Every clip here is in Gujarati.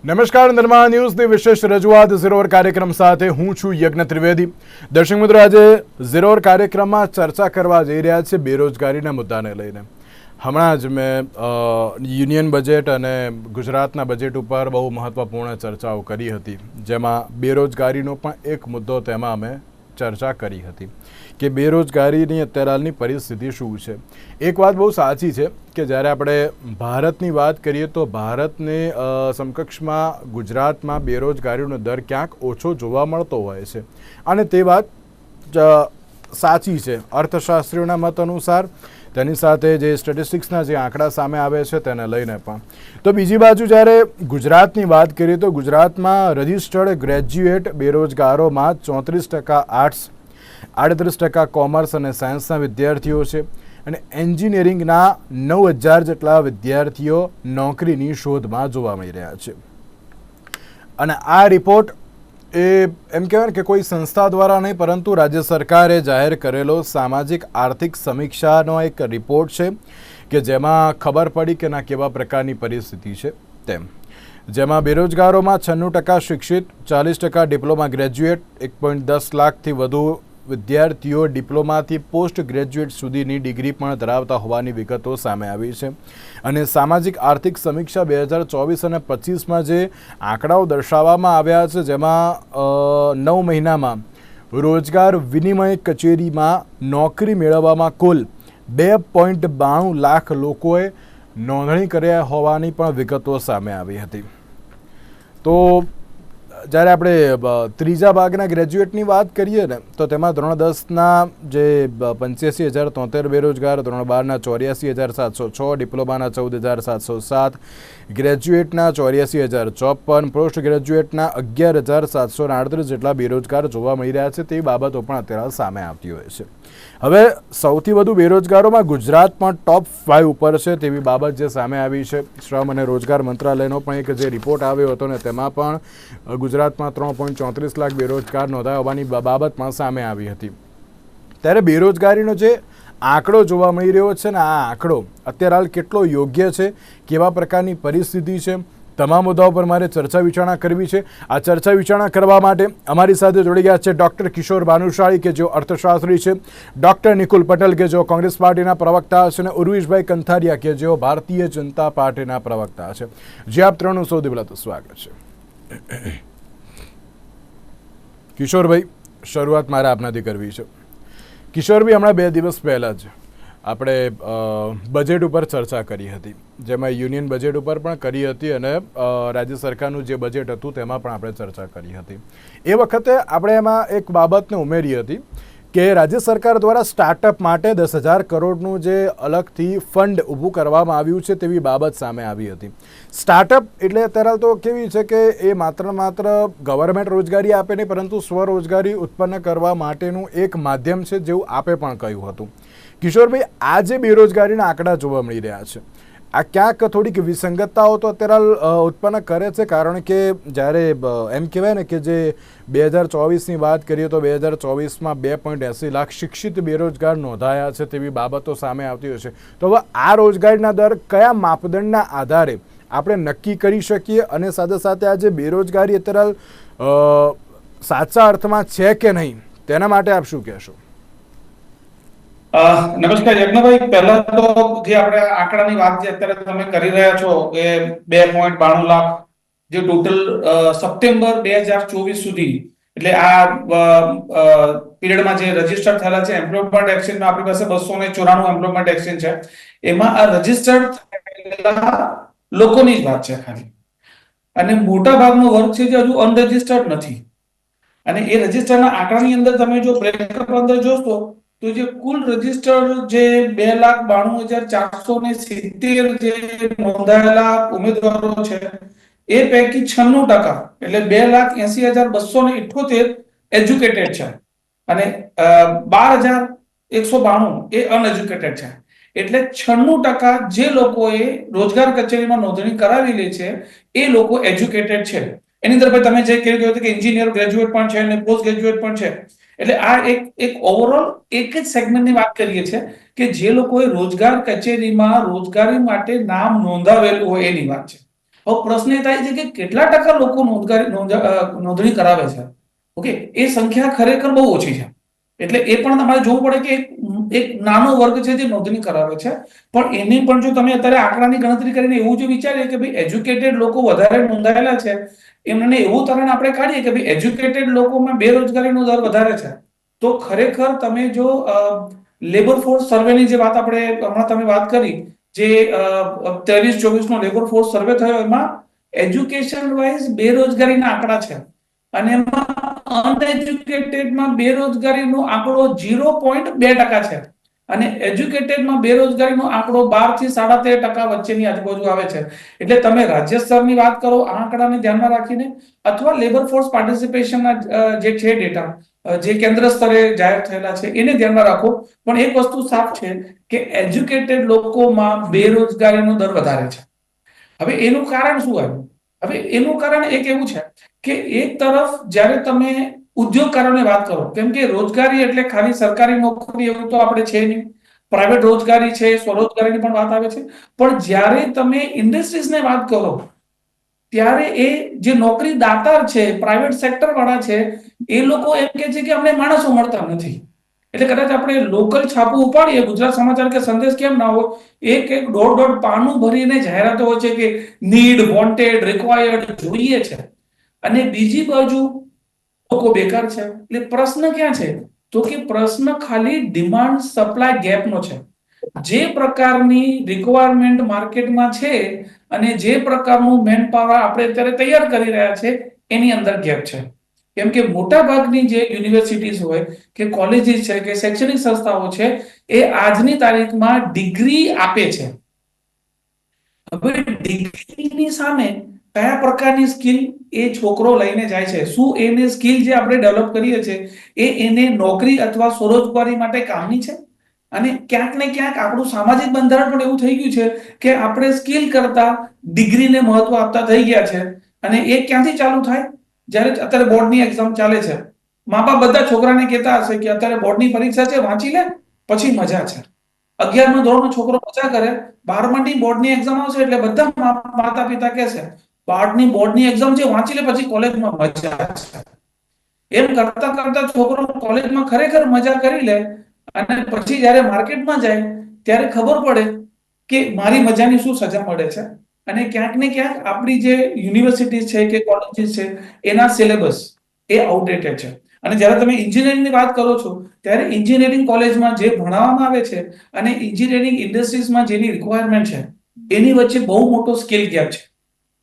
નમસ્કાર, નિર્માણ ન્યૂઝની વિશેષ રજૂઆત ઝીરોર કાર્યક્રમ સાથે હું છું યજ્ઞ ત્રિવેદી. દર્શક મિત્રો, આજે ઝીરોર કાર્યક્રમમાં ચર્ચા કરવા જઈ રહ્યા છે બેરોજગારીના મુદ્દાને લઈને. હમણાં જ મેં યુનિયન બજેટ અને ગુજરાતના બજેટ ઉપર બહુ મહત્ત્વપૂર્ણ ચર્ચાઓ કરી હતી, જેમાં બેરોજગારીનો પણ એક મુદ્દો તેમાં અમે ચર્ચા કરી હતી કે બેરોજગારીની અત્યારે હાલની પરિસ્થિતિ શું છે. એક વાત બહુ સાચી છે કે જ્યારે આપણે ભારતની વાત કરીએ તો ભારતની સમકક્ષમાં ગુજરાતમાં બેરોજગારીનો દર ક્યાંક ઓછો જોવા મળતો હોય છે, અને તે વાત સાચી છે અર્થશાસ્ત્રીઓના મત અનુસાર. તેની સાથે જે સ્ટેટિસ્ટિક્સના જે આંકડા સામે આવે છે તેને લઈને પણ. તો બીજી બાજુ જ્યારે ગુજરાતની વાત કરીએ તો ગુજરાતમાં રજિસ્ટર્ડ ગ્રેજ્યુએટ બેરોજગારોમાં 34% આર્ટ્સ, 38% કોમર્સ અને સાયન્સના વિદ્યાર્થીઓ છે, અને એન્જિનિયરિંગના 9,000 જેટલા વિદ્યાર્થીઓ નોકરીની શોધમાં જોવા મળી રહ્યા છે. અને આ રિપોર્ટ એ એમ કહેવાય ને કે કોઈ સંસ્થા દ્વારા નહીં, પરંતુ રાજ્ય સરકારે જાહેર કરેલો સામાજિક આર્થિક સમીક્ષાનો એક રિપોર્ટ છે કે જેમાં ખબર પડી કે ના કેવા પ્રકારની પરિસ્થિતિ છે તેમ. જેમાં બેરોજગારોમાં 96% શિક્ષિત, 40% ડિપ્લોમા ગ્રેજ્યુએટ, 1.10 લાખથી વધુ વિદ્યાર્થીઓ ડિપ્લોમાથી પોસ્ટ ગ્રેજ્યુએટ સુધીની ડિગ્રી પણ ધરાવતા હોવાની વિગતો સામે આવી છે. અને સામાજિક આર્થિક સમીક્ષા 2024 અને 25માં જે આંકડાઓ દર્શાવવામાં આવ્યા છે, જેમાં 9 મહિનામાં રોજગાર વિનિમય કચેરીમાં નોકરી મેળવવામાં કુલ 2.92 લાખ લોકોએ નોંધણી કર્યા હોવાની પણ વિગતો સામે આવી હતી. તો જ્યારે આપણે ત્રીજા ભાગના ગ્રેજ્યુએટની વાત કરીએ ને તો તેમાં ધોરણ 10ના જે 85,073 બેરોજગાર, ધોરણ 12ના 84,706, ડિપ્લોમાના 14,707, ગ્રેજ્યુએટના 84,054, પોસ્ટ ગ્રેજ્યુએટના 11,738 જેટલા બેરોજગાર જોવા મળી રહ્યા છે. તેવી બાબતો પણ અત્યારે સામે આવતી હોય છે. હવે સૌથી વધુ બેરોજગારોમાં ગુજરાત પણ ટોપ 5 ઉપર છે તેવી બાબત જે સામે આવી છે. શ્રમ અને રોજગાર મંત્રાલયનો પણ એક જે રિપોર્ટ આવ્યો હતો ને તેમાં પણ ગુજરાતમાં 3.34 લાખ બેરોજગાર નોંધાયા હોવાની બાબત પણ સામે આવી હતી. ત્યારે બેરોજગારીનો જે આંકડો જોવા મળી રહ્યો છે ને, આ આંકડો અત્યારે હાલ કેટલો યોગ્ય છે, કેવા પ્રકારની પરિસ્થિતિ છે, તમામ મુદ્દાઓ પર મારે ચર્ચા વિચારણા કરવી છે. આ ચર્ચા વિચારણા કરવા માટે અમારી સાથે જોડી ગયા છે ડૉક્ટર કિશોર ભાનુશાળી કે જેઓ અર્થશાસ્ત્રી છે, ડૉક્ટર નિકુલ પટેલ કે જેઓ કોંગ્રેસ પાર્ટીના પ્રવક્તા છે, અને ઉર્વિશભાઈ કંથારિયા કે જેઓ ભારતીય જનતા પાર્ટીના પ્રવક્તા છે. જે આપ ત્રણનું સૌથી પહેલાં તો સ્વાગત છે. કિશોરભાઈ, શરૂઆત મારે આપનાથી કરવી છે. કિશોરભાઈ, હમણાં 2 દિવસ પહેલાં જ આપણે બજેટ ઉપર ચર્ચા કરી હતી, જેમાં યુનિયન બજેટ ઉપર પણ કરી હતી અને રાજ્ય સરકારનું જે બજેટ હતું તેમાં પણ આપણે ચર્ચા કરી હતી. એ વખતે આપણે એમાં એક બાબતને ઉમેરી હતી કે રાજ્ય સરકાર દ્વારા સ્ટાર્ટઅપ માટે 10,000 કરોડનું જે અલગથી ફંડ ઊભું કરવામાં આવ્યું છે તેવી બાબત સામે આવી હતી. સ્ટાર્ટઅપ એટલે અત્યારે તો કેવી છે કે એ માત્ર ગવર્મેન્ટ રોજગારી આપે નહીં, પરંતુ સ્વરોજગારી ઉત્પન્ન કરવા માટેનું એક માધ્યમ છે, જેવું આપે પણ કહ્યું હતું. કિશોરભાઈ, આ જે બેરોજગારીના આંકડા જોવા મળી રહ્યા છે, આ ક્યાંક થોડીક વિસંગતતાઓ તો અત્યારે ઉત્પન્ન કરે છે, કારણ કે જ્યારે એમ કહેવાય ને કે જે 2024ની વાત કરીએ તો 2024માં 2.80 લાખ શિક્ષિત બેરોજગાર નોંધાયા છે તેવી બાબતો સામે આવતી હોય છે. તો હવે આ રોજગારીના દર કયા માપદંડના આધારે આપણે નક્કી કરી શકીએ, અને સાથે સાથે આ જે બેરોજગારી અત્યારે સાચા અર્થમાં છે કે નહીં, તેના માટે આપ શું કહેશો? નમસ્કાર યજ્ઞભાઈ, પહેલા તો જે આપણે આંકડાની વાત જે અત્યારે તમે કરી રહ્યા છો કે 2.92 લાખ જે ટોટલ સપ્ટેમ્બર 2024 સુધી, એટલે આ પીરિયડમાં જે રજીસ્ટર થયેલા છે એમ્પ્લોયમેન્ટ એક્સચેન્જમાં આપણી પાસે 294 એમ્પ્લોયમેન્ટ એક્સચેન્જ છે. એમાં આ રજીસ્ટર્ડ થયેલા લોકોની જ વાત છે ખાલી, અને મોટા ભાગનો વર્ગ છે જે હજુ અનરજીસ્ટર્ડ નથી. અને એ રજીસ્ટરના આંકડાની અંદર તમે જો બ્રેકઅપ અંદર જોશો તો જે કુલ રજીસ્ટર્ડ જે 2,92,470 જે નોંધાયેલા ઉમેદવારો છે એ પૈકી 96% એટલે 2,80,278 એજ્યુકેટેડ છે, અને 12,192 એ અનએજ્યુકેટેડ છે. એટલે 96% જે લોકોએ રોજગાર કચેરીમાં નોંધણી કરાવેલી છે એ લોકો એજ્યુકેટેડ છે. એની અંદર તમે જે કહ્યું કે એન્જિનિયર ગ્રેજ્યુએટ પણ છે અને પોસ્ટ ગ્રેજ્યુએટ પણ છે. એટલે આ એક ઓવરઓલ એક જ સેગમેન્ટની વાત કરીએ છીએ કે જે લોકોએ રોજગાર કચેરીમાં રોજગારી માટે નામ નોંધાવેલું હોય એની વાત છે. હવે પ્રશ્ન એ થાય છે કે કેટલા ટકા લોકો નોંધણી કરાવે છે. ઓકે, એ સંખ્યા ખરેખર બહુ ઓછી છે. એટલે એ પણ તમારે જોવું પડે કે એક નાનો વર્ગ છે જે નોંધણી કરાવે છે. પણ એની પણ જો તમે અત્યારે આંકડાની ગણતરી કરીને એવું જો વિચારીએ કે ભાઈ એજ્યુકેટેડ લોકો વધારે નોંધાયેલા છે, એમને એવું તારણ આપણે કાઢીએ કે ભાઈ એજ્યુકેટેડ લોકોમાં બેરોજગારીનો દર વધારે છે, તો ખરેખર તમે જો લેબર ફોર્સ સર્વેની જે વાત આપણે હમણાં તમે વાત કરી, જે 23-24 નો લેબર ફોર્સ સર્વે થયો, એમાં એજ્યુકેશન વાઇઝ બેરોજગારીના આંકડા છે, અને એમાં અનએજ્યુકેટેડમાં બેરોજગારીનો આંકડો 0.2% છે, અને એજ્યુકેટેડમાં બેરોજગારીનો આંકડો 12 થી 13.5% વચ્ચેની આજુબાજુ આવે છે. એટલે તમે રાજ્ય સ્તરની વાત કરો આ આંકડાને ધ્યાનમાં રાખીને, અથવા લેબર ફોર્સ પાર્ટિસિપેશનના જે છે ડેટા જે કેન્દ્ર સ્તરે જાહેર થયેલા છે એને ધ્યાનમાં રાખો, પણ એક વસ્તુ સાફ છે કે એજ્યુકેટેડ લોકોમાં બેરોજગારીનો દર વધારે છે. હવે એનું કારણ શું આવ્યું? હવે એનું કારણ એક એવું છે કે એક તરફ જ્યારે તમે ઉદ્યોગકારોની વાત કરો, કેમ કે રોજગારી એટલે ખાલી સરકારી નોકરી એવું તો આપણે છે નહીં, પ્રાઇવેટ રોજગારી છે, સ્વરોજગારીની પણ વાત આવે છે, પણ જ્યારે તમે ઇન્ડસ્ટ્રીઝની વાત કરો ત્યારે એ જે નોકરી દાતાર છે, પ્રાઇવેટ સેક્ટર વાળા છે, એ લોકો એમ કે છે કે અમને માણસો મળતા નથી. એટલે કદાચ આપણે લોકલ છાપું ઉપાડીએ, ગુજરાત સમાચાર કે સંદેશ કેમ ના હોય, એક દોઢ પાનું ભરીને જાહેરાતો હોય છે કે નીડ, વોન્ટેડ, રિક્વાયર્ડ જોઈએ છે, અને બીજી બાજુ લોકો બેકાર છે. એટલે પ્રશ્ન ક્યાં છે? તો કે પ્રશ્ન ખાલી ડિમાન્ડ સપ્લાય ગેપનો છે. જે પ્રકારની રિક્વાયરમેન્ટ માર્કેટમાં છે અને જે પ્રકારનું મેન પાવર આપણે અત્યારે તૈયાર કરી રહ્યા છે, એની અંદર ગેપ છે. કેમ કે મોટા ભાગની જે યુનિવર્સિટીઝ હોય કે કોલેજીસ છે કે શૈક્ષણિક સંસ્થાઓ છે, એ આજની તારીખમાં ડિગ્રી આપે છે. હવે ડિગ્રીની સામે કયા પ્રકારની સ્કિલ એ છોકરો લઈને જાય છે, શું એને સ્કિલ જે આપણે ડેવલપ કરીએ છીએ એ એને નોકરી અથવા સ્વરોજગારી માટે કામની છે? અને ક્યાંક ને ક્યાંક આપણું સામાજિક બંધારણ પણ એવું થઈ ગયું છે કે આપણે સ્કિલ કરતા ડિગ્રીને મહત્વ આપતા થઈ ગયા છે. અને એ ક્યાંથી ચાલુ થાય? જ્યારે અત્યારે બોર્ડની એક્ઝામ ચાલે છે, મા બાપ બધા છોકરાને કહેતા હશે કે અત્યારે બોર્ડની પરીક્ષા છે, વાંચી લે પછી મજા છે. 11મા ધોરણનો છોકરો મજા કરે, 12માની બોર્ડની એક્ઝામ આવશે એટલે બધા માતા પિતા કહેશે બોર્ડની એક્ઝામ છે, વાંચી લે પછી કોલેજમાં મજા છે. એમ કરતા કરતા છોકરો કોલેજમાં ખરેખર મજા કરી લે, અને પછી જ્યારે માર્કેટમાં જાય ત્યારે ખબર પડે કે મારી મજાની શું સજા મળે છે. અને ક્યાંક ને ક્યાંક આપણી જે યુનિવર્સિટી છે કે કોલેજીસ છે, એના સિલેબસ એ આઉટડેટેડ છે. અને જ્યારે તમે એન્જિનિયરિંગની વાત કરો છો ત્યારે એન્જિનિયરિંગ કોલેજમાં જે ભણાવવામાં આવે છે અને એન્જિનિયરિંગ ઇન્ડસ્ટ્રીઝમાં જેની રિક્વાયરમેન્ટ છે, એની વચ્ચે બહુ મોટો સ્કિલ ગેપ છે.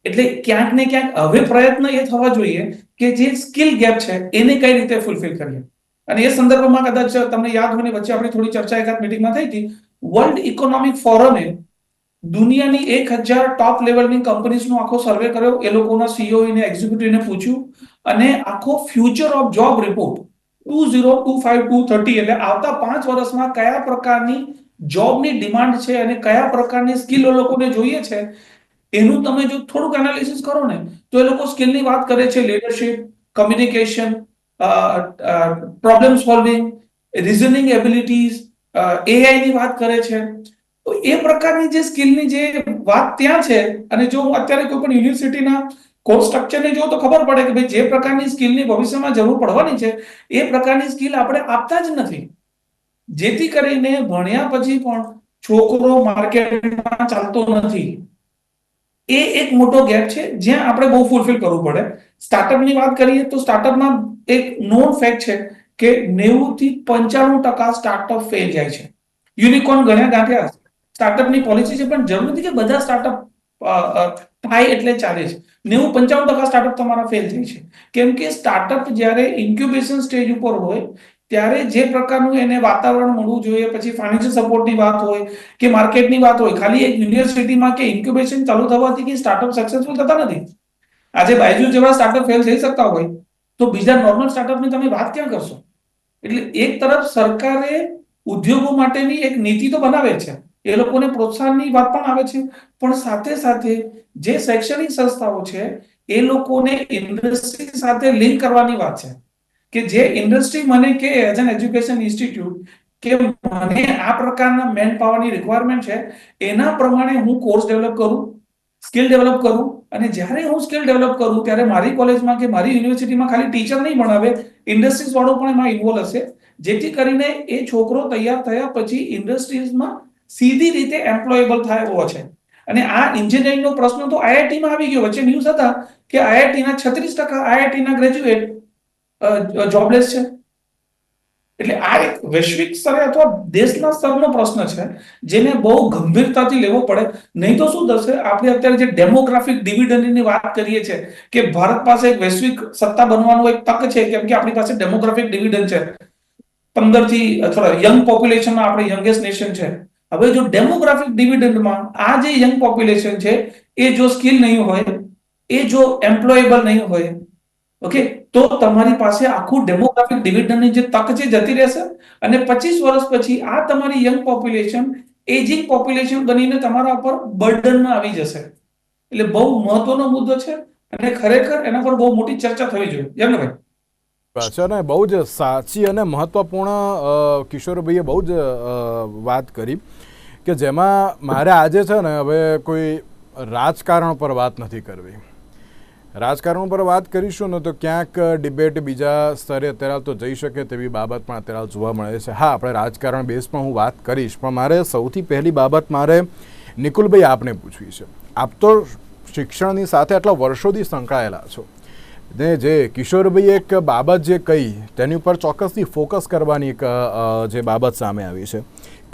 એટલે ક્યાંક ને ક્યાંક હવે પ્રયત્ન એ થવા જોઈએ કે જે સ્કિલ ગેપ છે એને કઈ રીતે ફૂલફિલ કરીએ. અને એ સંદર્ભમાં કદાચ તમને યાદ હોય, વચ્ચે આપણી થોડી ચર્ચા એકાદ મીટિંગમાં થઈ હતી. વર્લ્ડ ઇકોનોમિક ફોરમે દુનિયાની 1000 ટોપ લેવલની કંપનીઝનો આખો સર્વે કર્યો, એ લોકોના સીઈઓ ને એક્ઝિક્યુટિવને પૂછ્યું, અને આખો ફ્યુચર ઓફ જોબ રિપોર્ટ 2025-2030 એટલે આવતા 5 વર્ષમાં કયા પ્રકારની જોબની ડિમાન્ડ છે અને કયા પ્રકારની સ્કિલ લોકોને જોઈએ છે, એનું તમે જો થોડુંક એનાલિસિસ કરો ને તો એ લોકો સ્કિલની વાત કરે છે, leadership, communication, problem solving, reasoning abilities, AI ની વાત કરે છે. તો એ પ્રકારની જે સ્કિલની જે વાત ત્યાં છે, અને જો હું અત્યારે કોઈ પણ યુનિવર્સિટીના કોર્સ સ્ટ્રક્ચરને જો તો ખબર પડે કે ભાઈ જે પ્રકારની સ્કિલની ભવિષ્યમાં જરૂર પડવાની છે એ પ્રકારની સ્કિલ આપણે આપતા જ નથી, જેથી કરીને ભણ્યા પછી પણ છોકરો માર્કેટમાં ચાલતો નથી. એ એક મોટો ગેપ છે જ્યાં આપણે બહુ ફૂલફિલ કરવું પડે. સ્ટાર્ટઅપની વાત કરીએ તો સ્ટાર્ટઅપમાં એક નોન ફેક્ટ છે કે 90 થી 95% સ્ટાર્ટઅપ ફેલ જાય છે. યુનિકોર્ન ગણ્યા ગાંઠ્યા સ્ટાર્ટઅપની પોલિસી છે, પણ જરૂર નથી કે બધા સ્ટાર્ટઅપ થાય એટલે ચાલે છે. 90-95% સ્ટાર્ટઅપ તમારા ફેલ થાય છે, કેમ કે સ્ટાર્ટઅપ જ્યારે ઇન્ક્યુબેશન સ્ટેજ ઉપર હોય ત્યારે જે પ્રકારનું એને વાતાવરણ મળવું જોઈએ, પછી ફાઇનાન્શિયલ સપોર્ટની વાત હોય કે માર્કેટની વાત હોય, ખાલી એક યુનિવર્સિટીમાં કે ઇન્ક્યુબેશન ચાલુ થવાથી કે સ્ટાર્ટઅપ સક્સેસફુલ થતા નથી. આજે બાયજૂસ જેવા સ્ટાર્ટઅપ ફેલ થઈ શકતા હોય તો બીજા નોર્મલ સ્ટાર્ટઅપની તમે વાત ક્યાં કરશો? એટલે એક તરફ સરકારે ઉદ્યોગો માટેની એક નીતિ તો બનાવે છે, એ લોકોને પ્રોત્સાહનની વાત પણ આવે છે, પણ સાથે સાથે જે શૈક્ષણિક સંસ્થાઓ છે એ લોકોને ઇન્ડસ્ટ્રી સાથે લિંક કરવાની વાત છે, કે જે ઇન્ડસ્ટ્રી મને કે એઝ એન એજ્યુકેશન ઇન્સ્ટિટ્યૂટ કે મને આ પ્રકારના મેન પાવરની રિક્વાયરમેન્ટ છે, એના પ્રમાણે હું કોર્સ ડેવલપ કરું, સ્કિલ ડેવલપ કરું, અને જ્યારે હું સ્કિલ ડેવલપ કરું ત્યારે મારી કોલેજમાં કે મારી યુનિવર્સિટીમાં ખાલી ટીચર નહીં ભણાવે, ઇન્ડસ્ટ્રીઝ વાળો પણ એમાં ઇન્વોલ્વ હશે, જેથી કરીને એ છોકરો તૈયાર થયા પછી ઇન્ડસ્ટ્રીઝમાં સીધી રીતે એમ્પ્લોયેબલ થાય એવો છે. અને આ એન્જિનિયરિંગનો પ્રશ્ન તો આઈઆઈટીમાં આવી ગયો. વચ્ચે ન્યૂઝ હતા કે આઈઆઈટીના 36% આઈઆઈટીના ગ્રેજ્યુએટ જોબલેસ છે. એટલે આ એક વૈશ્વિક સ્તરે અથવા દેશના સ્તરનો પ્રશ્ન છે, જેને બહુ ગંભીરતાથી લેવો પડે. નહીં તો શું થશે, આપણે અત્યારે જે ડેમોગ્રાફિક ડિવિડન્ડની વાત કરીએ છીએ કે ભારત પાસે એક વૈશ્વિક સત્તા બનવાનો એક તક છે, કેમ કે આપણી પાસે ડેમોગ્રાફિક ડિવિડન્ડ છે. 15 થી અથવા યંગ પોપ્યુલેશનમાં આપણે યંગેસ્ટ નેશન છે. હવે જો ડેમોગ્રાફિક ડિવિડન્ડમાં આ જે યંગ પોપ્યુલેશન છે એ જો સ્કિલ નહીં હોય, એ જો એમ્પ્લોયેબલ નહીં હોય, ઓકે, તો તમારી પાસે આખું ડેમોગ્રાફિક ડિવિડન્ડની જે તક છે જતી રહેશે, અને 25 વર્ષ પછી આ તમારી યંગ પોપ્યુલેશન એજિંગ પોપ્યુલેશન બનીને તમારા ઉપર બર્ડનમાં આવી જશે. એટલે બહુ મહત્વનો મુદ્દો છે અને ખરેખર એના પર બહુ મોટી ચર્ચા થવી જોઈએ. યજ્ઞભાઈ, છે ને, બહુ જ સાચી અને મહત્વપૂર્ણ કિશોરભાઈએ બહુ જ વાત કરી કે જેમાં મારે આજે છે ને હવે કોઈ રાજકારણ પર વાત નથી કરવી. રાજકારણ પર વાત કરીશું ને તો ક્યાંક ડિબેટ બીજા સ્તરે અત્યારે તો જઈ શકે તેવી બાબત પણ અત્યારે જોવા મળે છે. હા, આપણે રાજકારણ બેઝમાં હું વાત કરીશ, પણ મારે સૌથી પહેલી બાબત મારે નિકુલભાઈ આપને પૂછવી છે. આપ તો શિક્ષણની સાથે આટલા વર્ષોથી સંકળાયેલા છો ને, જે કિશોરભાઈ એક બાબત જે કહી તેની ઉપર ચોક્કસથી ફોકસ કરવાની એક જે બાબત સામે આવી છે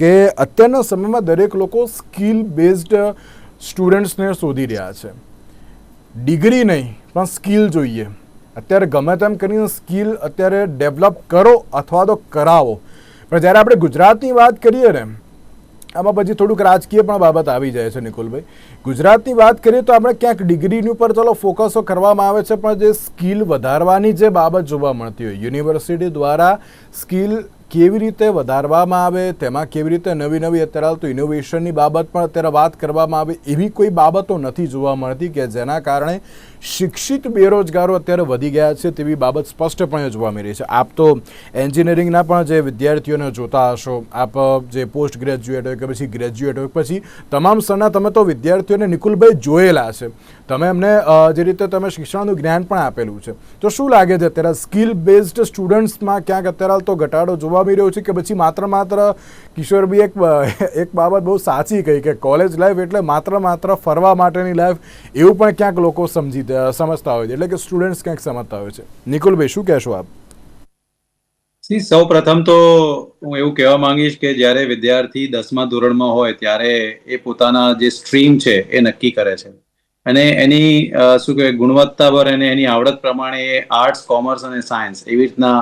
કે અત્યારના સમયમાં દરેક લોકો સ્કિલ બેઝડ સ્ટુડન્ટ્સને શોધી રહ્યા છે. ડિગ્રી નહીં પણ સ્કિલ જોઈએ. અત્યારે ગમે તેમ કરીને સ્કિલ અત્યારે ડેવલપ કરો અથવા તો કરાવો. પણ જ્યારે આપણે ગુજરાતની વાત કરીએ ને, આમાં પછી થોડુંક રાજકીય પણ બાબત આવી જાય છે નિકુલભાઈ. ગુજરાતની વાત કરીએ તો આપણે ક્યાંક ડિગ્રીની ઉપર ચલો ફોકસો કરવામાં આવે છે, પણ જે સ્કિલ વધારવાની જે બાબત જોવા મળતી હોય, યુનિવર્સિટી દ્વારા સ્કિલ કેવી રીતે વધારવામાં આવે, તેમાં કેવી રીતે નવી નવી અત્યારે તો ઇનોવેશનની બાબત પણ અત્યારે વાત કરવામાં આવે, એવી કોઈ બાબતો નથી જોવા મળતી કે જેના કારણે શિક્ષિત બેરોજગારો અત્યારે વધી ગયા છે તેવી બાબત સ્પષ્ટપણે જોવા મળી છે. આપ તો એન્જિનિયરિંગના પણ જે વિદ્યાર્થીઓને જોતા હશો, આપ જે પોસ્ટ ગ્રેજ્યુએટ હોય કે પછી ગ્રેજ્યુએટ હોય, પછી તમામ સ્તરના તમે તો વિદ્યાર્થીઓને નિકુલભાઈ જોયેલા છે, તમે એમને જે રીતે તમે શિક્ષણનું જ્ઞાન પણ આપેલું છે. તો શું લાગે છે અત્યારે સ્કિલ બેઝડ સ્ટુડન્ટ્સમાં ક્યાંક અત્યારે તો ઘટાડો જોવા મળી રહ્યો છે કે પછી માત્ર કિશોરભાઈ એક બાબત બહુ સાચી કહી કે કોલેજ લાઈફ એટલે માત્ર ફરવા માટેની લાઈફ, એવું પણ ક્યાંક લોકો સમજતા હોય છે, એટલે કે સ્ટુડન્ટ્સ ક્યાંક સમજતા હોય છે. નિકુલભાઈ, શું કહેશો આપ? સૌ પ્રથમ તો હું એવું કહેવા માંગીશ કે જ્યારે વિદ્યાર્થી 10મા ધોરણમાં હોય ત્યારે એ પોતાના જે સ્ટ્રીમ છે એ નક્કી કરે છે, અને એની શું કહેવાય ગુણવત્તાભર અને એની આવડત પ્રમાણે એ આર્ટ્સ, કોમર્સ અને સાયન્સ એવી રીતના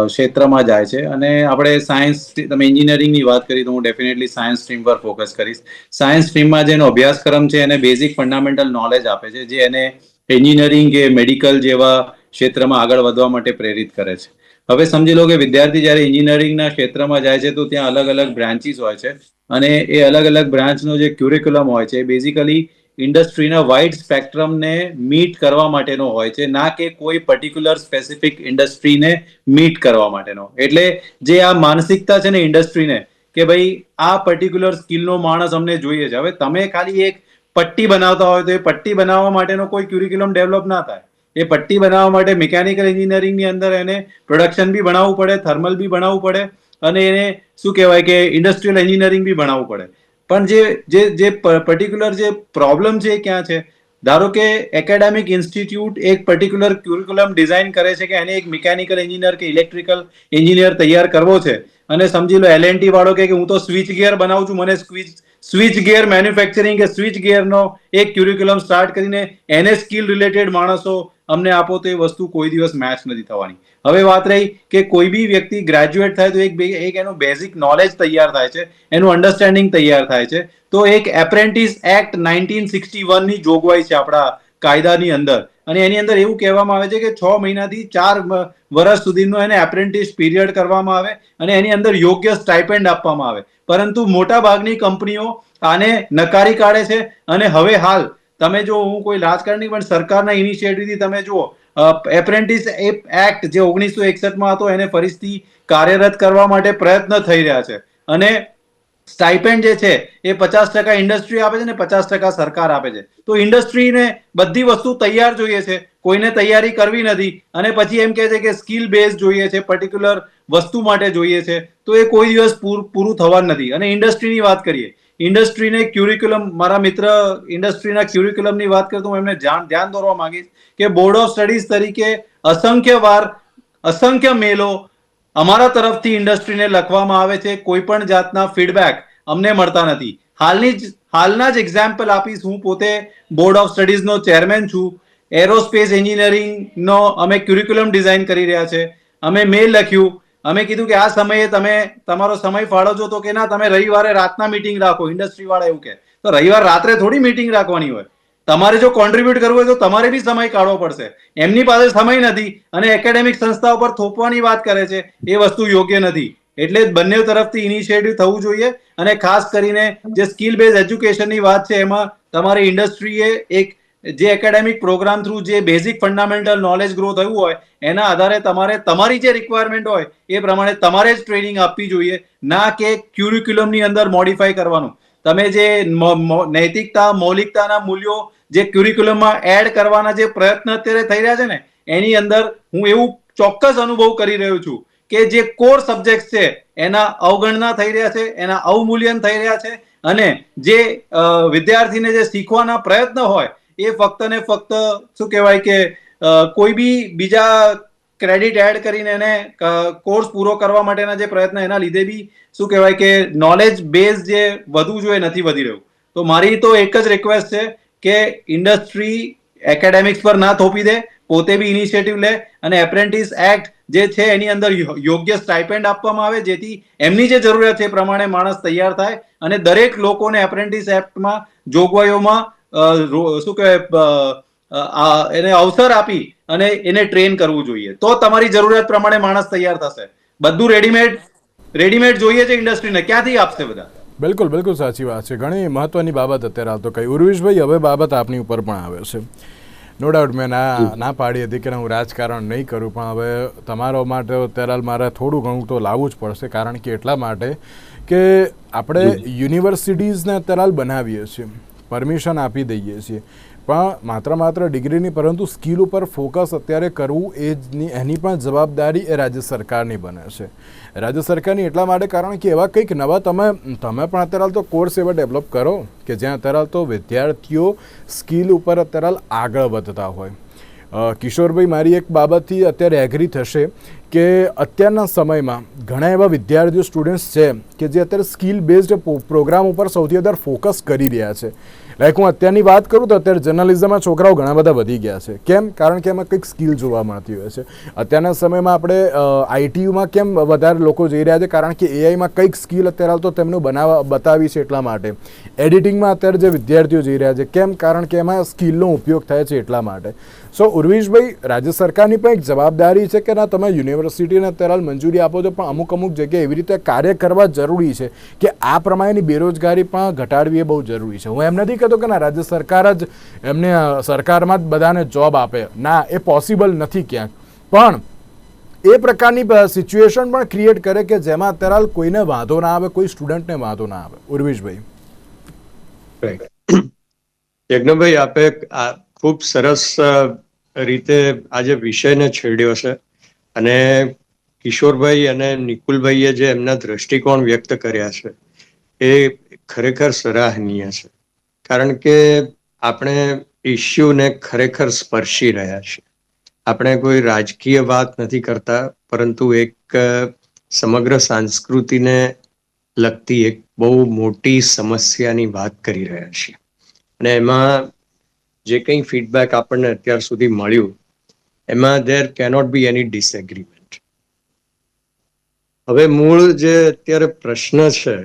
ક્ષેત્રમાં જાય છે. અને આપણે સાયન્સ, તમે એન્જિનિયરિંગની વાત કરી તો હું ડેફિનેટલી સાયન્સ સ્ટ્રીમ પર ફોકસ કરીશ. સાયન્સ સ્ટ્રીમમાં જેનો અભ્યાસક્રમ છે એને બેઝિક ફંડામેન્ટલ નોલેજ આપે છે, જે એને એન્જિનિયરિંગ કે મેડિકલ જેવા ક્ષેત્રમાં આગળ વધવા માટે પ્રેરિત કરે છે. હવે સમજી લો કે વિદ્યાર્થી જ્યારે એન્જિનિયરિંગના ક્ષેત્રમાં જાય છે તો ત્યાં અલગ અલગ બ્રાન્ચીસ હોય છે, અને એ અલગ અલગ બ્રાન્ચનો જે ક્યુરિક્યુલમ હોય છે એ બેઝિકલી ઇન્ડસ્ટ્રીના વાઇડ સ્પેક્ટ્રમને મીટ કરવા માટેનો હોય છે, ના કે કોઈ પર્ટિક્યુલર સ્પેસિફિક ઇન્ડસ્ટ્રીને મીટ કરવા માટેનો. એટલે જે આ માનસિકતા છે ને ઇન્ડસ્ટ્રીને કે ભાઈ આ પર્ટિક્યુલર સ્કિલનો માણસ અમને જોઈએ છે. હવે તમે ખાલી એક પટ્ટી બનાવતા હોય તો એ પટ્ટી બનાવવા માટેનો કોઈ ક્યુરિક્યુલમ ડેવલપ ના થાય. એ પટ્ટી બનાવવા માટે મિકેનિકલ એન્જિનિયરિંગની અંદર એને પ્રોડક્શન બી ભણાવવું પડે, થર્મલ બી ભણાવવું પડે, અને એને શું કહેવાય કે ઇન્ડસ્ટ્રીયલ એન્જિનિયરિંગ બી ભણાવવું પડે. પણ જે પર્ટિક્યુલર જે પ્રોબ્લેમ છે એ ક્યાં છે? ધારો કે એકેડેમિક ઇન્સ્ટિટ્યૂટ એક પર્ટિક્યુલર ક્યુરિક્યુલમ ડિઝાઇન કરે છે કે એને એક મિકેનિકલ એન્જિનિયર કે ઇલેક્ટ્રિકલ એન્જિનિયર તૈયાર કરવો છે, અને સમજી લો L&T વાળો કે હું તો સ્વિચ ગિયર બનાવું છું, મને સ્વિચ ગિયર મેન્યુફેક્ચરિંગ કે સ્વિચ ગિયરનો એક ક્યુરિક્યુલમ સ્ટાર્ટ કરીને એને સ્કિલ રિલેટેડ માણસો અમને આપો, તો એ વસ્તુ કોઈ દિવસ મેચ નથી થવાની. હવે વાત રહી કે કોઈ બી વ્યક્તિ ગ્રેજ્યુએટ થાય તો એક એનું બેઝિક નોલેજ તૈયાર થાય છે, એનું અન્ડરસ્ટેન્ડિંગ તૈયાર થાય છે. તો એક એપ્રેન્ટિસ એક્ટ 1961ની જોગવાઈ છે આપણા કાયદાની અંદર, અને એની અંદર એવું કહેવામાં આવે છે કે 6 મહિનાથી 4 વર્ષ સુધીનો એને એપ્રેન્ટિસ પીરિયડ કરવામાં આવે અને એની અંદર યોગ્ય સ્ટાઇપેન્ડ આપવામાં આવે. પરંતુ મોટા ભાગની કંપનીઓ આને નકારી કાઢે છે. અને હવે હાલ તમે જો, હું કોઈ રાજકારણી પણ સરકારના ઇનિશિયેટિવથી તમે જુઓ, એપ્રેન્ટિસ એક્ટ જે 1961માં હતો એને ફરીથી કાર્યરત કરવા માટે પ્રયત્ન થઈ રહ્યા છે. અને સ્ટાઇપેન્ડ જે છે એ 50% ઇન્ડસ્ટ્રી આપે છે ને 50% સરકાર આપે છે. તો ઇન્ડસ્ટ્રીને બધી વસ્તુ તૈયાર જોઈએ છે, કોઈને તૈયારી કરવી નથી અને પછી એમ કહે છે કે સ્કિલ બેઝ જોઈએ છે, પર્ટિક્યુલર વસ્તુ માટે જોઈએ છે, તો એ કોઈ દિવસ પૂરું થવાનું નથી. અને ઇન્ડસ્ટ્રીની વાત કરીએ, ઇન્ડસ્ટ્રીને ક્યુરિક્યુલમ, મારા મિત્ર ઇન્ડસ્ટ્રીના ક્યુરિક્યુલમની વાત કરતો હું એમને ધ્યાન દોરવા માંગીશ કે બોર્ડ ઓફ સ્ટડીઝ તરીકે અસંખ્ય મેલો અમારા તરફથી ઇન્ડસ્ટ્રીને લખવામાં આવે છે, કોઈ પણ જાતના ફીડબેક અમને મળતા નથી. હાલના જ એક્ઝામ્પલ આપીશ, હું પોતે બોર્ડ ઓફ સ્ટડીઝનો ચેરમેન છું. એરોસ્પેસ એન્જિનિયરિંગનો અમે ક્યુરિક્યુલમ ડિઝાઇન કરી રહ્યા છે. અમે મેલ લખ્યું, અમે કીધું કે આ સમયે તમે તમારો સમય ફાળવજો, તો કે ના, તમે રવિવારે રાતના મીટિંગ રાખો. ઇન્ડસ્ટ્રી વાળા એવું કહે, તો રવિવાર રાત્રે થોડી મીટિંગ રાખવાની હોય. તમારે જો કોન્ટ્રીબ્યુટ કરવું હોય તો તમારે બી સમય કાઢવો પડશે. એમની પાસે સમય નથી અને એકેડેમિક સંસ્થાઓ પર થોપવાની વાત કરે છે, એ વસ્તુ યોગ્ય નથી. એટલે બંને તરફથી ઇનિશિયેટિવ થવું જોઈએ. અને ખાસ કરીને જે સ્કિલ બેઝ એજ્યુકેશનની વાત છે, એમાં તમારી ઇન્ડસ્ટ્રીએ એક જે એકેડેમિક પ્રોગ્રામ થ્રુ જે બેઝિક ફંડામેન્ટલ નોલેજ ગ્રો થયું હોય એના આધારે તમારે તમારી જે રિક્વાયરમેન્ટ હોય એ પ્રમાણે તમારે જ ટ્રેનિંગ આપવી જોઈએ, ના કે ક્યુરિક્યુલમની અંદર મોડિફાઈ કરવાનું. તમે જે નૈતિકતા, મૌલિકતાના મૂલ્યો જે ક્યુરિક્યુલમમાં એડ કરવાના જે પ્રયત્ન અત્યારે થઈ રહ્યા છે ને, એની અંદર હું એવું ચોક્કસ અનુભવ કરી રહ્યો છું કે જે કોર સબ્જેક્ટ છે એના અવગણના થઈ રહ્યા છે, એના અવમૂલ્યન થઈ રહ્યા છે. અને જે વિદ્યાર્થીને જે શીખવાના પ્રયત્ન હોય એ ફક્ત ને ફક્ત શું કહેવાય કે કોઈ બી બીજા ક્રેડિટ એડ કરીને એને કોર્સ પૂરો કરવા માટેના જે પ્રયત્ન, એના લીધે બી શું કહેવાય કે નોલેજ બેઝ જે વધવું જોઈએ નથી વધી રહ્યું. તો મારી તો એક જ રિક્વેસ્ટ છે કે ઇન્ડસ્ટ્રી એકેડેમિક્સ પર ના થોપી દે, પોતે બી ઇનિશિયેટિવ લે અને એપ્રેન્ટિસ એક્ટ જે છે એની અંદર યોગ્ય સ્ટાઇપેન્ડ આપવામાં આવે, જેથી એમની જે જરૂરિયાત છે એ પ્રમાણે માણસ તૈયાર થાય અને દરેક લોકોને એપ્રેન્ટિસ એક્ટમાં જોગવાઈઓમાં શું કહેવાય એને અવસર આપી અને એને ટ્રેન કરવું જોઈએ. તો તમારી જરૂરિયાત પ્રમાણે માણસ તૈયાર થશે. બધું રેડીમેડ જોઈએ છે ઇન્ડસ્ટ્રીને, ક્યાંથી આપશે બધા? બિલકુલ બિલકુલ સાચી વાત છે. ઘણી મહત્વની બાબત અત્યારે હાલ તો કહી. ઉર્વિશભાઈ, હવે બાબત આપની ઉપર પણ આવે છે. નો ડાઉટ મેં ના પાડી હતી કે હું રાજકારણ નહીં કરું, પણ હવે તમારા માટે અત્યારે મારે થોડું ઘણું તો લાવવું જ પડશે. કારણ કે એટલા માટે કે આપણે યુનિવર્સિટીઝને અત્યારે બનાવીએ છીએ, પરમિશન આપી દઈએ છીએ, પણ માત્ર ડિગ્રીની પરંતુ સ્કિલ ઉપર ફોકસ અત્યારે કરવું એની પણ જવાબદારી એ રાજ્ય સરકારની બને છે. રાજ્ય સરકારની એટલા માટે કારણ કે એવા કંઈક નવા તમે પણ અત્યારે તો કોર્સ એવા ડેવલપ કરો કે જ્યાં અત્યારે તો વિદ્યાર્થીઓ સ્કિલ ઉપર અત્યારે આગળ વધતા હોય. કિશોરભાઈ, મારી એક બાબતથી અત્યારે એગ્રી થશે કે અત્યારના સમયમાં ઘણા એવા વિદ્યાર્થીઓ, સ્ટુડન્ટ્સ છે કે જે અત્યારે સ્કિલ બેઝડ પ્રોગ્રામ ઉપર સૌથી વધારે ફોકસ કરી રહ્યા છે. લાઈક હું અત્યારની વાત કરું તો અત્યારે જર્નલિઝમમાં છોકરાઓ ઘણા બધા વધી ગયા છે. કેમ? કારણ કે એમાં કંઈક સ્કિલ જોવા મળતી હોય છે. અત્યારના સમયમાં આપણે આઈટીયુમાં કેમ વધારે લોકો જઈ રહ્યા છે? કારણ કે એઆઈમાં કંઈક સ્કિલ અત્યારે તો તેમનું બતાવી છે એટલા માટે. એડિટિંગમાં અત્યારે જે વિદ્યાર્થીઓ જઈ રહ્યા છે, કેમ? કારણ કે એમાં સ્કિલનો ઉપયોગ થાય છે એટલા માટે. સો ઉર્વિશભાઈ, રાજ્ય સરકારની પણ એક જવાબદારી છે કે ના, તમે યુનિવર્સિટીને અત્યારે મંજૂરી આપો છો, પણ અમુક જગ્યાએ એવી રીતે કાર્ય કરવા જરૂરી છે કે આ પ્રમાણેની બેરોજગારી પણ ઘટાડવી એ બહુ જરૂરી છે. હું એમ નથી કહેતો કે ના, રાજ્ય સરકાર જ એમને સરકારમાં જ બધાને જોબ આપે. ના, એ પોસિબલ નથી ક્યાંક. પણ એ પ્રકારની સિચ્યુએશન પણ ક્રિએટ કરે કે જેમાં અત્યારે કોઈને વાંધો ના આવે, કોઈ સ્ટુડન્ટને વાંધો ના આવે. ઉર્વિશભાઈ. યજ્ઞભાઈ, આપે ખૂબ સરસ રીતે આજે વિષયને છેડ્યો છે અને કિશોરભાઈ અને નિકુલભાઈએ જે એમના દ્રષ્ટિકોણ વ્યક્ત કર્યા છે એ ખરેખર સરાહનીય છે. કારણ કે આપણે ઇસ્યુને ખરેખર સ્પર્શી રહ્યા છીએ. આપણે કોઈ રાજકીય વાત નથી કરતા, પરંતુ એક સમગ્ર સંસ્કૃતિને લગતી એક બહુ મોટી સમસ્યાની વાત કરી રહ્યા છીએ. અને એમાં જે કંઈ ફીડબેક આપણને અત્યાર સુધી મળ્યું એમાં ધેર કેનોટ બી એની ડિસએગ્રીમેન્ટ. હવે મૂળ જે અત્યારે પ્રશ્ન છે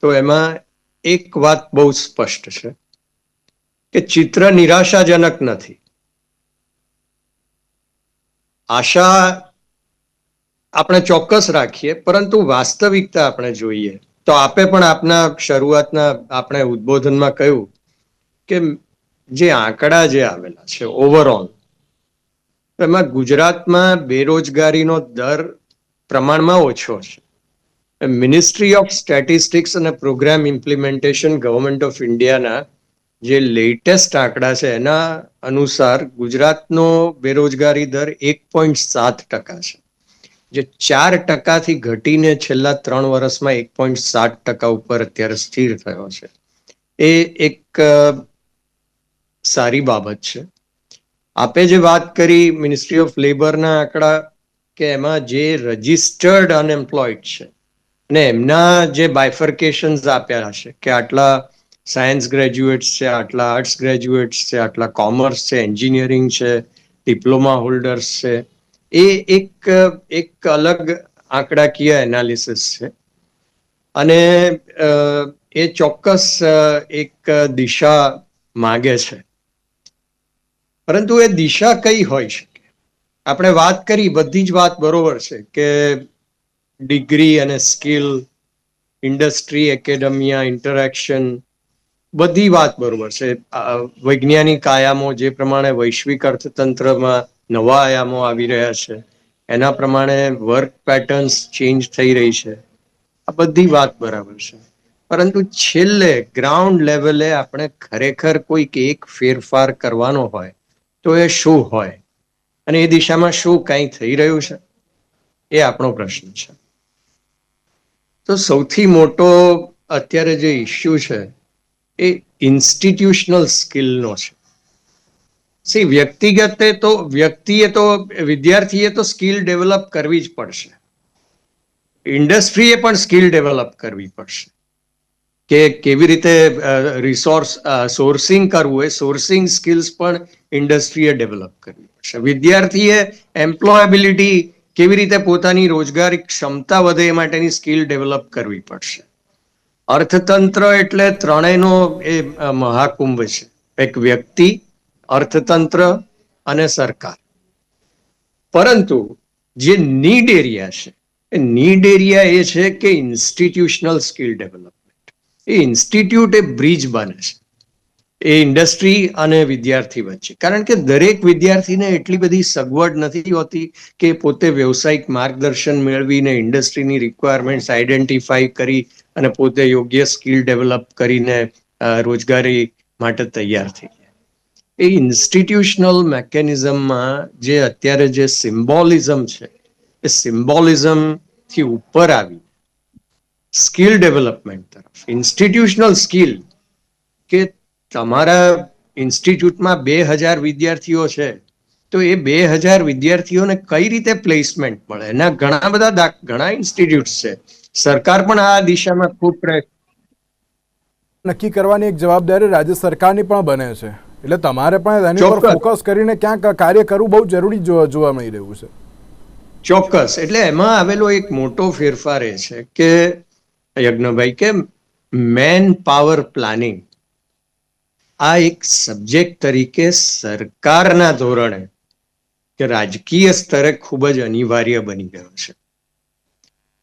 તો એમાં એક વાત બહુ સ્પષ્ટ છે કે ચિત્ર નિરાશાજનક નથી. આશા આપણે ચોક્કસ રાખીએ, પરંતુ વાસ્તવિકતા આપણે જોઈએ તો આપે પણ આપના શરૂઆતના આપણે ઉદ્બોધનમાં કહ્યું કે જે આંકડા જે આવેલા છે ઓવરઓલ, એમાં ગુજરાતમાં બેરોજગારીનો દર પ્રમાણમાં ઓછો છે. મિનિસ્ટ્રી ઓફ સ્ટેટિસ્ટિક્સ અને પ્રોગ્રામ ઇમ્પ્લિમેન્ટેશન ગવર્મેન્ટ ઓફ ઇન્ડિયાના જે લેટેસ્ટ આંકડા છે એના અનુસાર ગુજરાતનો બેરોજગારી દર 1.7% છે, જે 4% ઘટીને છેલ્લા 3 વર્ષમાં 1.7% ઉપર અત્યારે સ્થિર થયો છે. એ એક સારી બાબત છે. આપે જે વાત કરી મિનિસ્ટ્રી ઓફ લેબરના આંકડા, કે એમાં જે રજિસ્ટર્ડ અનએમ્પ્લોયડ છે અને એમના જે બાયફર્કેશન્સ આપ્યા છે કે આટલા સાયન્સ ગ્રેજ્યુએટ્સ છે, આટલા આર્ટ્સ ગ્રેજ્યુએટ્સ છે, આટલા કોમર્સ છે, એન્જિનિયરિંગ છે, ડિપ્લોમા હોલ્ડર્સ છે, એ એક અલગ આંકડાકીય એનાલિસિસ છે. અને એ ચોક્કસ એક દિશા માગે છે, પરંતુ એ દિશા કઈ હોઈ શકે? આપણે વાત કરી, બધી જ વાત બરોબર છે કે ડિગ્રી અને સ્કિલ, ઇન્ડસ્ટ્રી, એકેડેમિયા, ઇન્ટરેક્શન, બધી વાત બરોબર છે. વૈજ્ઞાનિક આયામો જે પ્રમાણે વૈશ્વિક અર્થતંત્રમાં નવા આયામો આવી રહ્યા છે, એના પ્રમાણે વર્ક પેટર્ન્સ ચેન્જ થઈ રહી છે, આ બધી વાત બરાબર છે. પરંતુ છેલ્લે ગ્રાઉન્ડ લેવલે આપણે ખરેખર કોઈક એક ફેરફાર કરવાનો હોય તો એ શું હોય, અને એ દિશામાં શું કંઈ થઈ રહ્યું છે, એ આપણો પ્રશ્ન છે. તો સૌથી મોટો અત્યારે જે ઇસ્યુ છે એ ઇન્સ્ટિટ્યુશનલ સ્કિલનો છે. વિદ્યાર્થીએ તો સ્કિલ ડેવલપ કરવી જ પડશે, ઇન્ડસ્ટ્રીએ પણ સ્કિલ ડેવલપ કરવી પડશે કે કેવી રીતે સોર્સિંગ કરવું, એ સોર્સિંગ સ્કિલ્સ પણ ઇન્ડસ્ટ્રીએ ડેવલપ કરવી પડશે. વિદ્યાર્થીએ એમ્પ્લોયેબિલિટી, કેવી રીતે પોતાની રોજગારી ક્ષમતા વધે એ માટેની સ્કિલ ડેવલપ કરવી પડશે. અર્થતંત્ર એટલે ત્રણેયનો એ મહાકુંભ છે, એક વ્યક્તિ, અર્થતંત્ર અને સરકાર. પરંતુ જે નીડ એરિયા છે, એ નીડ એરિયા એ છે કે ઇન્સ્ટિટ્યુશનલ સ્કિલ ડેવલપમેન્ટ. એ ઇન્સ્ટિટ્યૂટ એ બ્રિજ બને છે એ ઇન્ડસ્ટ્રી અને વિદ્યાર્થી વચ્ચે, કારણ કે દરેક વિદ્યાર્થીને એટલી બધી સગવડ નથી હોતી કે પોતે વ્યવસાયિક માર્ગદર્શન મેળવીને ઇન્ડસ્ટ્રીની રિક્વાયરમેન્ટ્સ આઈડેન્ટિફાઈ કરી અને પોતે યોગ્ય સ્કિલ ડેવલપ કરીને રોજગારી માટે તૈયાર થઈ જાય. એ ઇન્સ્ટિટ્યુશનલ મેકેનિઝમમાં જે અત્યારે જે સિમ્બોલિઝમ છે, એ સિમ્બોલિઝમથી ઉપર આવી સ્કિલ ડેવલપમેન્ટ તરફ, ઇન્સ્ટિટ્યુશનલ સ્કિલ, કે તમારા ઇન્સ્ટિટ્યૂટમાં 2000 વિદ્યાર્થીઓ છે તો એ 2000 વિદ્યાર્થીઓને કઈ રીતે પ્લેસમેન્ટ મળે, એના ઘણા ઇન્સ્ટિટ્યૂટ છે. સરકાર પણ આ દિશામાં ખૂબ પ્રયત્ન નક્કી કરવાની એક જવાબદારી રાજ્ય સરકારની પણ બને છે, એટલે તમારે પણ એની પર ફોકસ કરીને ક્યાંક કાર્ય કરવું બહુ જરૂરી જોવા મળી રહ્યું છે. ચોક્કસ. એટલે એમાં આવેલો એક મોટો ફેરફાર એ છે કે યજ્ઞભાઈ, કે મેન પાવર પ્લાનિંગ આ એક સબ્જેક્ટ તરીકે સરકારના ધોરણે કે રાજકીય સ્તરે ખૂબ જ અનિવાર્ય બની ગયો છે.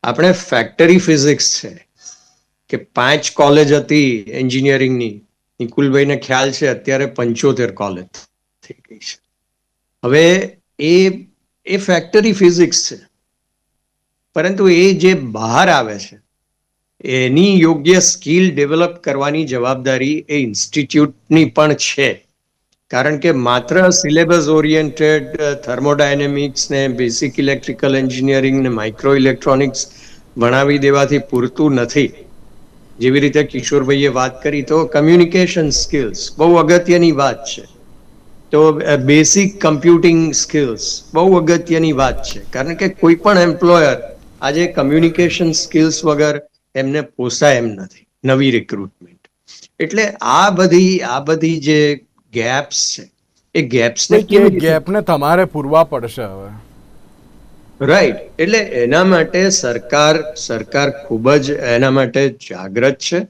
આપણે ફેક્ટરી ફિઝિક્સ છે કે 5 કોલેજ હતી એન્જિનિયરિંગની, નિકુલભાઈને ખ્યાલ છે અત્યારે 75 કોલેજ થઈ ગઈ છે. હવે એ ફેક્ટરી ફિઝિક્સ છે, પરંતુ એ જે બહાર આવે છે એની યોગ્ય સ્કિલ ડેવલપ કરવાની જવાબદારી એ ઇન્સ્ટિટ્યૂટની પણ છે. કારણ કે માત્ર સિલેબસ ઓરિએન્ટેડ થર્મોડાયનેમિક્સ ને બેસિક ઇલેક્ટ્રિકલ એન્જિનિયરિંગ ને માઇક્રો ઇલેક્ટ્રોનિક્સ ભણાવી દેવાથી પૂરતું નથી. જેવી રીતે કિશોરભાઈએ વાત કરી, તો કમ્યુનિકેશન સ્કિલ્સ બહુ અગત્યની વાત છે, તો બેસિક કમ્પ્યુટિંગ સ્કિલ્સ બહુ અગત્યની વાત છે. કારણ કે કોઈ પણ એમ્પ્લોયર આજે કમ્યુનિકેશન સ્કિલ્સ વગર એમને પોસાય એમ નથી, નવી રિક્રુટમેન્ટ. એટલે આ બધી જે ગેપ્સ છે, એ ગેપને તમારે પૂરવા પડશે હવે. રાઈટ. એટલે એના માટે સરકાર ખૂબ જ એના માટે જાગૃત છે,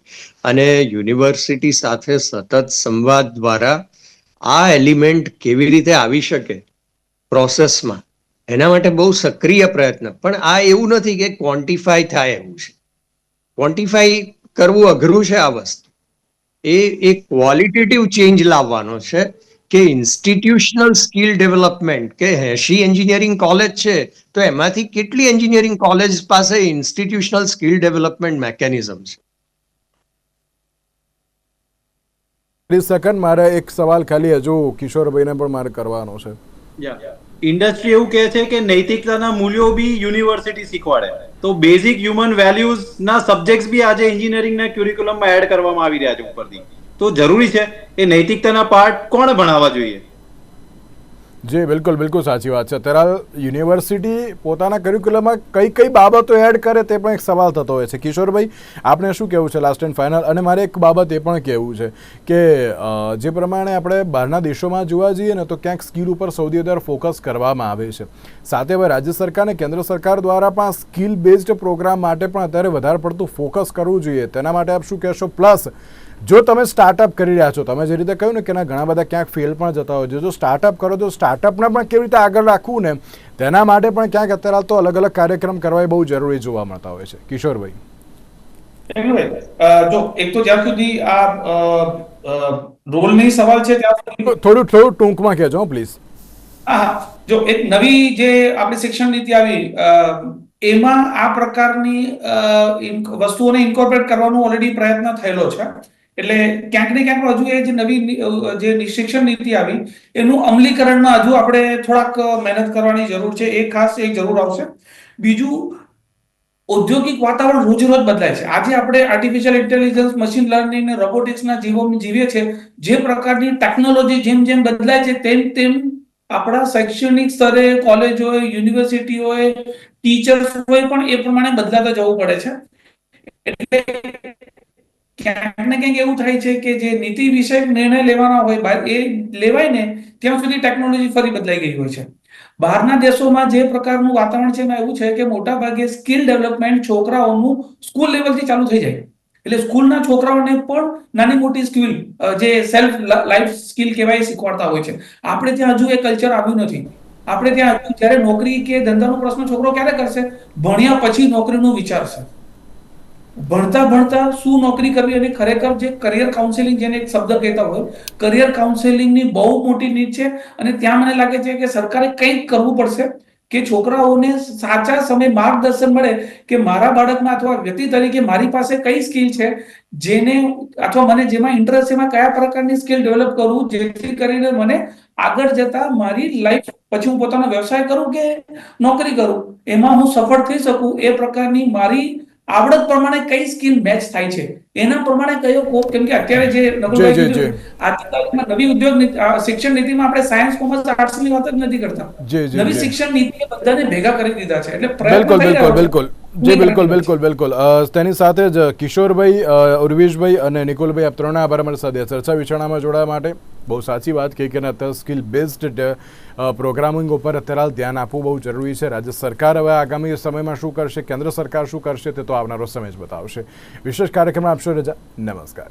અને યુનિવર્સિટી સાથે સતત સંવાદ દ્વારા આ એલિમેન્ટ કેવી રીતે આવી શકે પ્રોસેસમાં, એના માટે બહુ સક્રિય પ્રયત્ન. પણ આ એવું નથી કે ક્વોન્ટિફાય થાય એવું છે. ક્વોન્ટિફાઈ કરવું અઘરું છે આ વસ્તુ. એ ક્વોલિટેટિવ ચેન્જ લાવવાનો છે કે ઇન્સ્ટિટ્યુશનલ સ્કિલ ડેવલપમેન્ટ, કે 80 એન્જિનિયરિંગ કોલેજ છે તો એમાંથી કેટલી એન્જિનિયરિંગ કોલેજ પાસે ઇન્સ્ટિટ્યુશનલ સ્કિલ ડેવલપમેન્ટ મેકેનિઝમ છે? 30 સેકન્ડ, મારે એક સવાલ ખાલી હજુ કિશોરભાઈને પણ મારે કરવાનો છે. ઇન્ડસ્ટ્રી એવું કહે છે કે નૈતિકતાના મૂલ્યો બી યુનિવર્સિટી શીખવાડે, તો બેઝિક હ્યુમન વેલ્યુઝ ના સબ્જેક્ટ્સ બી આજે એન્જિનિયરિંગના ક્યુરિક્યુલમમાં એડ કરવામાં આવી રહ્યા છે ઉપરથી. તો જરૂરી છે એ નૈતિકતાના પાર્ટ કોણ ભણાવવા જોઈએ? જી બિલકુલ બિલકુલ સાચી વાત છે. અત્યારે યુનિવર્સિટી પોતાના કરિક્યુલમમાં કઈ કઈ બાબતો એડ કરે તે પણ એક સવાલ થતો હોય છે. કિશોરભાઈ, આપણે શું કહેવું છે લાસ્ટ એન્ડ ફાઇનલ? અને મારે એક બાબત એ પણ કહેવું છે કે જે પ્રમાણે આપણે બહારના દેશોમાં જોવા જઈએ ને તો ક્યાંક સ્કિલ ઉપર સૌથી વધારે ફોકસ કરવામાં આવે છે. સાથે હવે રાજ્ય સરકાર અને કેન્દ્ર સરકાર દ્વારા પણ સ્કિલ બેઝડ પ્રોગ્રામ માટે પણ અત્યારે વધારે પડતું ફોકસ કરવું જોઈએ. તેના માટે આપ શું કહેશો? પ્લસ જો તમે સ્ટાર્ટઅપ કરી રહ્યા છો, તમે જે રીતે કહ્યું ને કે ઘણા બધા ક્યાંક ફેલ પણ જતા હોય છે, જો સ્ટાર્ટઅપ કરો તો સ્ટાર્ટઅપને પણ કેવી રીતે આગળ રાખવું ને તેના માટે પણ ક્યાંક અત્યારે તો અલગ અલગ કાર્યક્રમ કરવા એ બહુ જરૂરી જોવા મળતા હોય છે. કિશોરભાઈ, જો એક તો જ્યાં સુધી આ રોલની સવાલ છે ત્યાં સુધી થોડું ટૂંકમાં કહેજો પ્લીઝ. હા, જો એક નવી જે આપણી શિક્ષણ નીતિ આવી એમાં આ પ્રકારની વસ્તુઓને ઇન્કોર્પોરેટ કરવાનો ઓલરેડી પ્રયત્ન થયેલો છે. એટલે ક્યાંક ને ક્યાંક હજુ એ જે નવી જે શિક્ષણ નીતિ આવી એનું અમલીકરણમાં હજુ આપણે થોડાક મહેનત કરવાની જરૂર છે. એ ખાસ એક જરૂર આવશે. બીજું, ઔદ્યોગિક વાતાવરણ રોજ રોજ બદલાય છે. આજે આપણે આર્ટિફિશિયલ ઇન્ટેલિજન્સ, મશીન લર્નિંગ ને રોબોટિક્સના જીવીએ છીએ. જે પ્રકારની ટેકનોલોજી જેમ જેમ બદલાય છે તેમ તેમ આપણા શૈક્ષણિક સ્તરે કોલેજ હોય, યુનિવર્સિટી હોય, ટીચર્સ હોય પણ એ પ્રમાણે બદલાતા જવું પડે છે. એટલે ક્યાંક ને ક્યાંક એવું થાય છે કે જે નીતિ વિષયક નિર્ણય લેવાના હોય એ લેવાય ને ત્યાં સુધી ટેકનોલોજી ફરી બદલાઈ ગઈ હોય છે. બહારના દેશોમાં જે પ્રકારનું વાતાવરણ છે એમાં એવું છે કે મોટા ભાગે સ્કિલ ડેવલપમેન્ટ છોકરાઓનું સ્કૂલ લેવલથી ચાલુ થઈ જાય. એટલે સ્કૂલના છોકરાઓને પણ નાની મોટી સ્કિલ, જે સેલ્ફ લાઈફ સ્કિલ કહેવાય, શીખવાડતા હોય છે. આપણે ત્યાં હજુ એ કલ્ચર આવ્યું નથી. આપણે ત્યાં જ્યારે નોકરી કે ધંધાનો પ્રશ્ન છોકરો ક્યારે કરશે? ભણ્યા પછી નોકરીનું વિચારશે. ભણતા ભણતા શું નોકરી કરવી અને ખરેખર જે કરિયર કાઉન્સેલિંગ, જેને એક શબ્દ કહેતા હોય, કરિયર કાઉન્સેલિંગની બહુ મોટી નીડ છે. અને ત્યાં મને લાગે છે કે સરકારે કંઈક કરવું પડશે કે છોકરાઓને સાચા સમય માર્ગદર્શન મળે કે મારા બાળકમાં અથવા વ્યક્તિ તરીકે મારી પાસે કઈ સ્કિલ છે જેને અથવા મને જેમાં ઇન્ટરેસ્ટ છે, એમાં કયા પ્રકારની સ્કિલ ડેવલપ કરવું જેથી કરીને મને આગળ જતા મારી લાઈફ, પછી હું પોતાનો વ્યવસાય કરું કે નોકરી કરું, એમાં હું સફળ થઈ શકું. એ પ્રકારની મારી આવડત પ્રમાણે કઈ સ્કિલ મેચ થાય છે એના પ્રમાણે કયો કોપ. કેમ કે અત્યારે જે આજની નવી ઉદ્યોગ શિક્ષણ નીતિમાં આપણે સાયન્સ, કોમર્સ, આર્ટ્સ ની વાત જ નથી કરતા. નવી શિક્ષણ નીતિ બધાને ભેગા કરી દીધા છે. એટલે બિલકુલ બિલકુલ બિલકુલ જી બિલકુલ બિલકુલ બિલકુલ. તેની સાથે જ કિશોરભાઈ, ઉર્વિશભાઈ અને નિકુલભાઈ, આપ ત્રણના આભાર અમારી સાથે ચર્ચા વિચારણામાં જોડાવા માટે. બહુ સાચી વાત કહી કે અત્યારે સ્કિલ બેઝડ પ્રોગ્રામિંગ ઉપર અત્યારે ધ્યાન આપવું બહુ જરૂરી છે. રાજ્ય સરકાર હવે આગામી સમયમાં શું કરશે, કેન્દ્ર સરકાર શું કરશે તે તો આવનારો સમય જ બતાવશે. વિશેષ કાર્યક્રમ આપશો રજા. નમસ્કાર.